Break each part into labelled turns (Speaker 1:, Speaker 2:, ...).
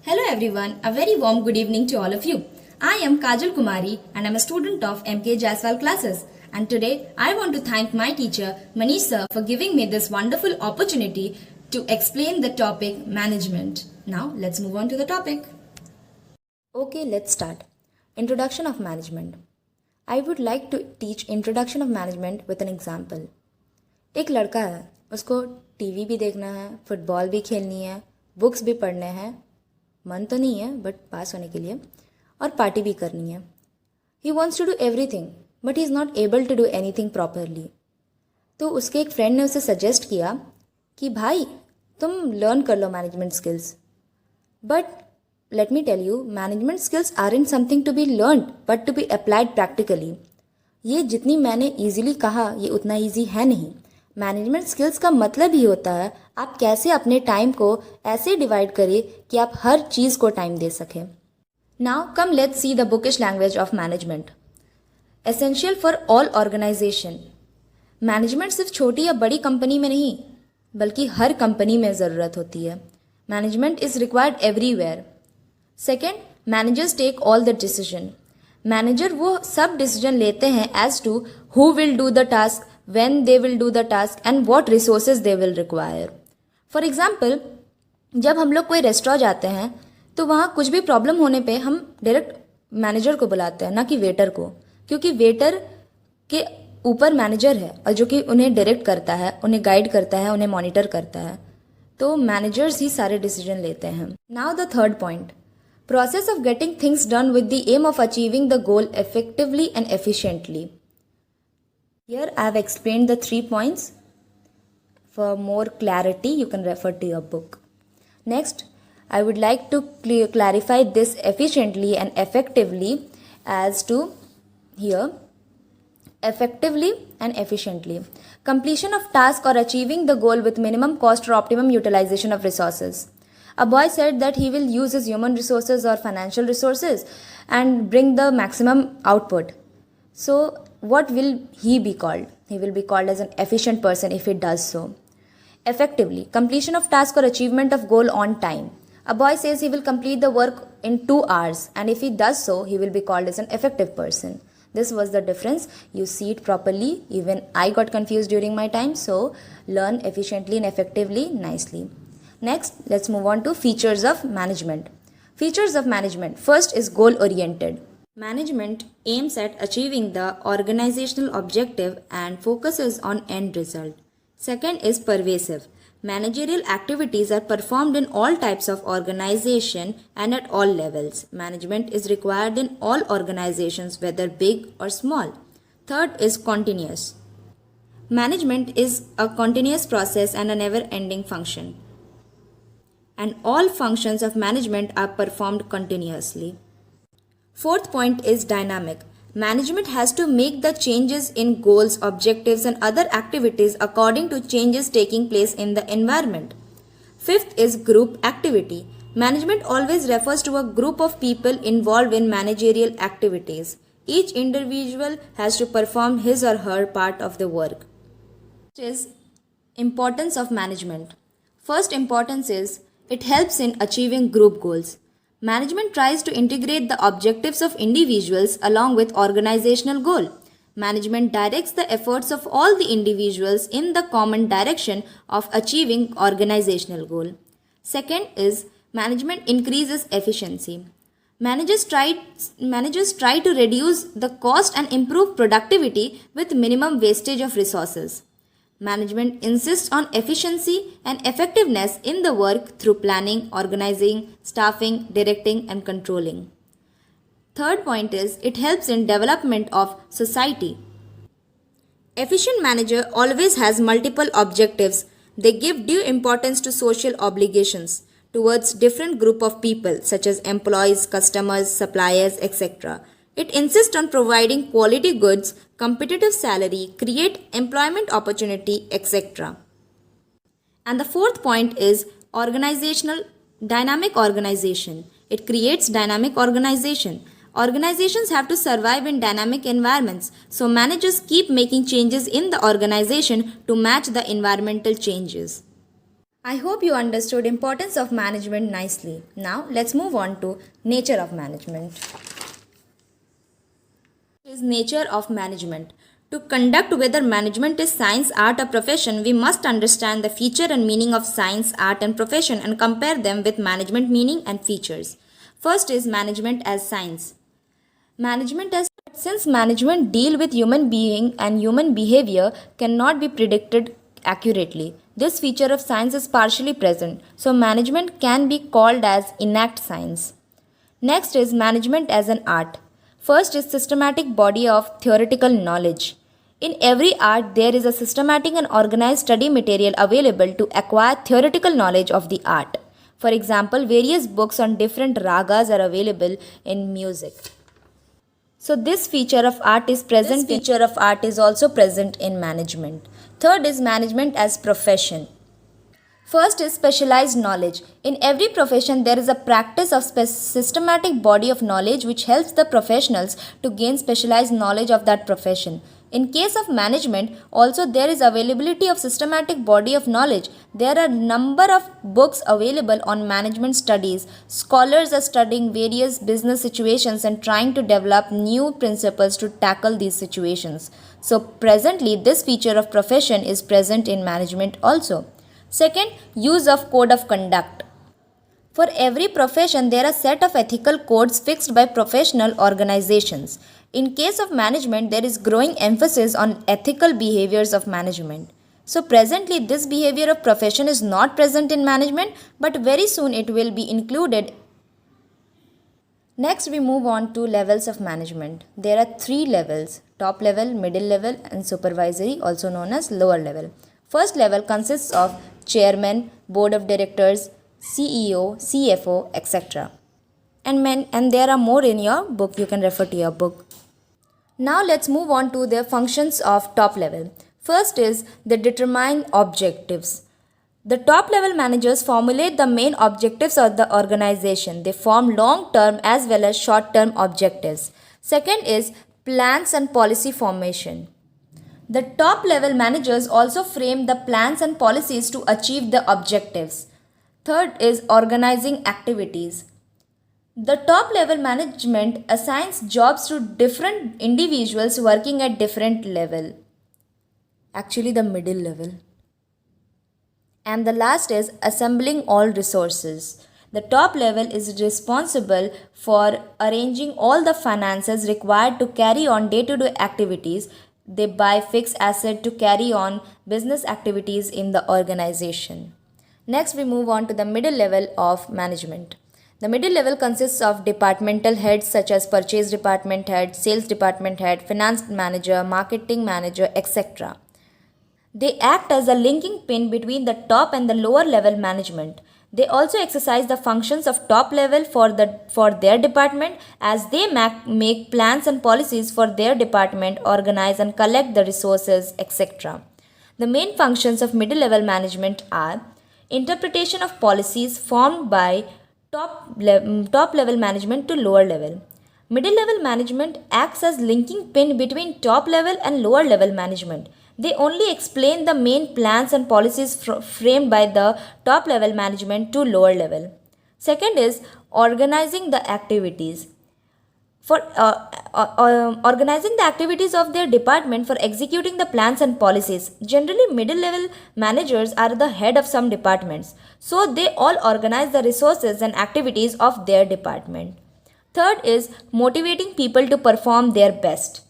Speaker 1: Hello everyone, a very warm good evening to all of you. I am Kajal Kumari and I'm a student of MK Jaiswal classes. And today I want to thank my teacher Manish sir for giving me this wonderful opportunity to explain the topic management. Now let's move on to the topic. Okay, let's start. Introduction of management. I would like to teach introduction of management with an example. एक लड़का है, उसको TV भी देखना है, football भी खेलनी है, बुक्स भी पढ़ने हैं, मन तो नहीं है बट पास होने के लिए, और पार्टी भी करनी है. He wants to do everything but he is not able to do anything properly. तो उसके एक फ्रेंड ने उसे सजेस्ट किया कि भाई तुम लर्न कर लो management skills. But let me tell you, management skills are in something to be learn but to be applied practically. ये जितनी मैंने ईजिली कहा ये उतना ईजी है नहीं. मैनेजमेंट स्किल्स का मतलब ही होता है आप कैसे अपने टाइम को ऐसे डिवाइड करें कि आप हर चीज़ को टाइम दे सकें. Now come let's see the bookish language of management. Essential for all organization. Management सिर्फ छोटी या बड़ी कंपनी में नहीं बल्कि हर कंपनी में ज़रूरत होती है. Management is required everywhere. Second, managers take all the decision. Manager वो सब डिसीजन लेते हैं as to who will do the task, when they will do the task and what resources they will require. For example, जब हम लोग कोई restaurant जाते हैं तो वहाँ कुछ भी प्रॉब्लम होने पे हम डायरेक्ट मैनेजर को बुलाते हैं, ना कि वेटर को, क्योंकि वेटर के ऊपर मैनेजर है और जो कि उन्हें डायरेक्ट करता है, उन्हें गाइड करता है, उन्हें मॉनिटर करता है. तो मैनेजर्स ही सारे डिसीजन लेते हैं. Now the third point, process of getting things done with the aim of achieving the goal effectively and efficiently. Here I have explained the 3 points. For more clarity, you can refer to your book. Next, I would like to clarify this efficiently and effectively as to here. Effectively and efficiently. Completion of task or achieving the goal with minimum cost or optimum utilization of resources. A boy said that he will use his human resources or financial resources and bring the maximum output. So, what will he be called? He will be called as an efficient person if he does so. Effectively, completion of task or achievement of goal on time. A boy says he will complete the work in 2 hours, and if he does so, he will be called as an effective person. This was the difference. You see it properly. Even I got confused during my time, so learn efficiently and effectively nicely. Next, let's move on to features of management. Features of management. First is goal oriented. Management aims at achieving the organizational objective and focuses on end result. Second is pervasive. Managerial activities are performed in all types of organization and at all levels. Management is required in all organizations, whether big or small. Third is continuous. Management is a continuous process and a never-ending function. And all functions of management are performed continuously. Fourth point is dynamic. Management has to make the changes in goals, objectives and other activities according to changes taking place in the environment. Fifth is group activity. Management always refers to a group of people involved in managerial activities. Each individual has to perform his or her part of the work. Next is importance of management. First importance is it helps in achieving group goals. Management tries to integrate the objectives of individuals along with organizational goal. Management directs the efforts of all the individuals in the common direction of achieving organizational goal. Second is management increases efficiency. Managers try to reduce the cost and improve productivity with minimum wastage of resources. Management insists on efficiency and effectiveness in the work through planning, organizing, staffing, directing and controlling. Third point is it helps in development of society. Efficient manager always has multiple objectives. They give due importance to social obligations towards different group of people such as employees, customers, suppliers, etc. It insists on providing quality goods, competitive salary, create employment opportunity, etc. And the fourth point is dynamic organization. It creates dynamic organization. Organizations have to survive in dynamic environments, so managers keep making changes in the organization to match the environmental changes. I hope you understood importance of management nicely. Now let's move on to nature of management. Is nature of management. To conduct whether management is science, art or profession, we must understand the feature and meaning of science, art and profession and compare them with management meaning and features. First is management as science. Management as since management deal with human being and human behavior cannot be predicted accurately. This feature of science is partially present, so management can be called as inact science. Next is management as an art. First is systematic body of theoretical knowledge. In every art, there is a systematic and organized study material available to acquire theoretical knowledge of the art. For example, various books on different ragas are available in music. So this feature of art is present. This feature of art is also present in management. Third is management as profession. First is specialized knowledge. In every profession, there is a practice of systematic body of knowledge which helps the professionals to gain specialized knowledge of that profession. In case of management, also there is availability of systematic body of knowledge. There are number of books available on management studies. Scholars are studying various business situations and trying to develop new principles to tackle these situations. So presently, this feature of profession is present in management also. Second, use of code of conduct. For every profession, there are set of ethical codes fixed by professional organizations. In case of management, there is growing emphasis on ethical behaviors of management. So presently, this behavior of profession is not present in management, but very soon it will be included. Next, we move on to levels of management. There are 3 levels: top level, middle level, and supervisory, also known as lower level. First level consists of chairman, board of directors, CEO, CFO, etc. And there are more in your book. You can refer to your book. Now let's move on to the functions of top level. First is the determine objectives. The top level managers formulate the main objectives of the organization. They form long term as well as short term objectives. Second is plans and policy formation. The top level managers also frame the plans and policies to achieve the objectives. Third is organizing activities. The top level management assigns jobs to different individuals working at different level. Actually the middle level. And the last is assembling all resources. The top level is responsible for arranging all the finances required to carry on day-to-day activities. They buy fixed asset to carry on business activities in the organization. Next, we move on to the middle level of management. The middle level consists of departmental heads such as purchase department head, sales department head, finance manager, marketing manager, etc. They act as a linking pin between the top and the lower level management. They also exercise the functions of top level for their department as they make plans and policies for their department, organize and collect the resources, etc. The main functions of middle level management are interpretation of policies formed by top level management to lower level. Middle level management acts as linking pin between top level and lower level management. They only explain the main plans and policies framed by the top level management to lower level. Second is organizing the activities. For organizing the activities of their department for executing the plans and policies. Generally, middle level managers are the head of some departments. So they all organize the resources and activities of their department. Third is motivating people to perform their best.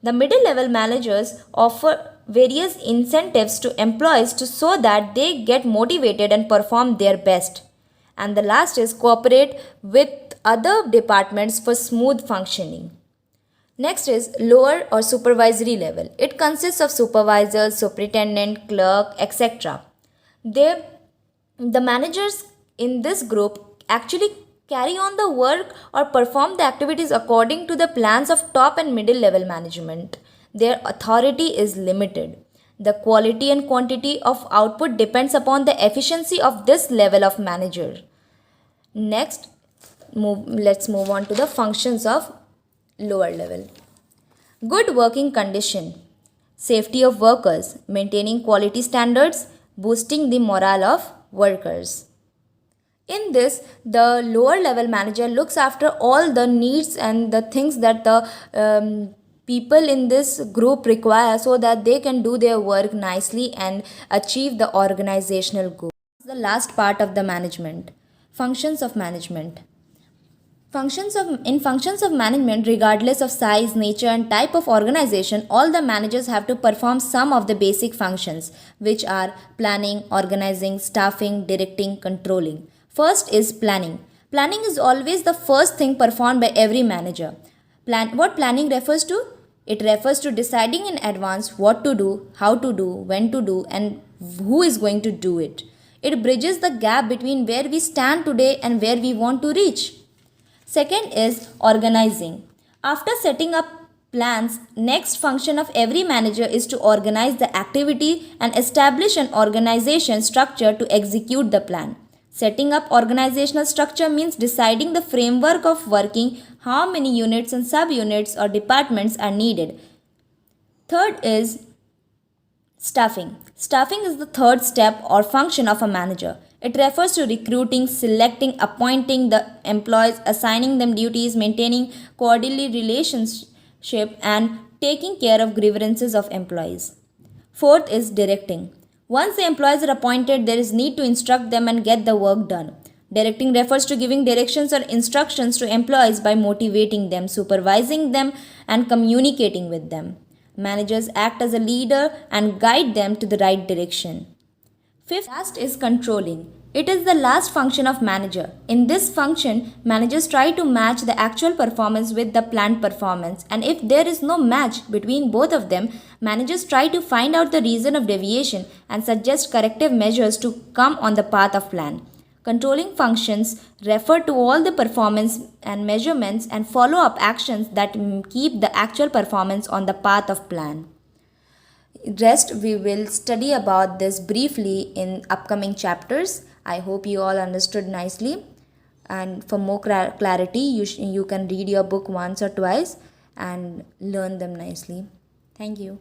Speaker 1: The middle level managers offer various incentives to employees so that they get motivated and perform their best. And the last is cooperate with other departments for smooth functioning. Next is lower or supervisory level. It consists of supervisors, superintendent, clerk, etc. The managers in this group actually carry on the work or perform the activities according to the plans of top and middle level management. Their authority is limited. The quality and quantity of output depends upon the efficiency of this level of manager. Next, let's move on to the functions of lower level. Good working condition, safety of workers, maintaining quality standards, boosting the morale of workers. In this, the lower level manager looks after all the needs and the things that the people in this group require so that they can do their work nicely and achieve the organizational goal. The last part of the management, functions of management. Functions of management, regardless of size, nature, and type of organization, all the managers have to perform some of the basic functions, which are planning, organizing, staffing, directing, controlling. First is planning. Planning is always the first thing performed by every manager. What planning refers to? It refers to deciding in advance what to do, how to do, when to do, and who is going to do it. It bridges the gap between where we stand today and where we want to reach. Second is organizing. After setting up plans, next function of every manager is to organize the activity and establish an organization structure to execute the plan. Setting up organizational structure means deciding the framework of working, how many units and subunits or departments are needed. Third is staffing. Staffing is the third step or function of a manager. It refers to recruiting, selecting, appointing the employees, assigning them duties, maintaining cordial relationship, and taking care of grievances of employees. Fourth is directing. Once the employees are appointed, there is need to instruct them and get the work done. Directing refers to giving directions or instructions to employees by motivating them, supervising them, and communicating with them. Managers act as a leader and guide them to the right direction. Fifth, last is controlling. It is the last function of manager. In this function, managers try to match the actual performance with the planned performance, and if there is no match between both of them, managers try to find out the reason of deviation and suggest corrective measures to come on the path of plan. Controlling functions refer to all the performance and measurements and follow-up actions that keep the actual performance on the path of plan. Rest we will study about this briefly in upcoming chapters. I hope you all understood nicely, and for more clarity you can read your book once or twice and learn them nicely. Thank you.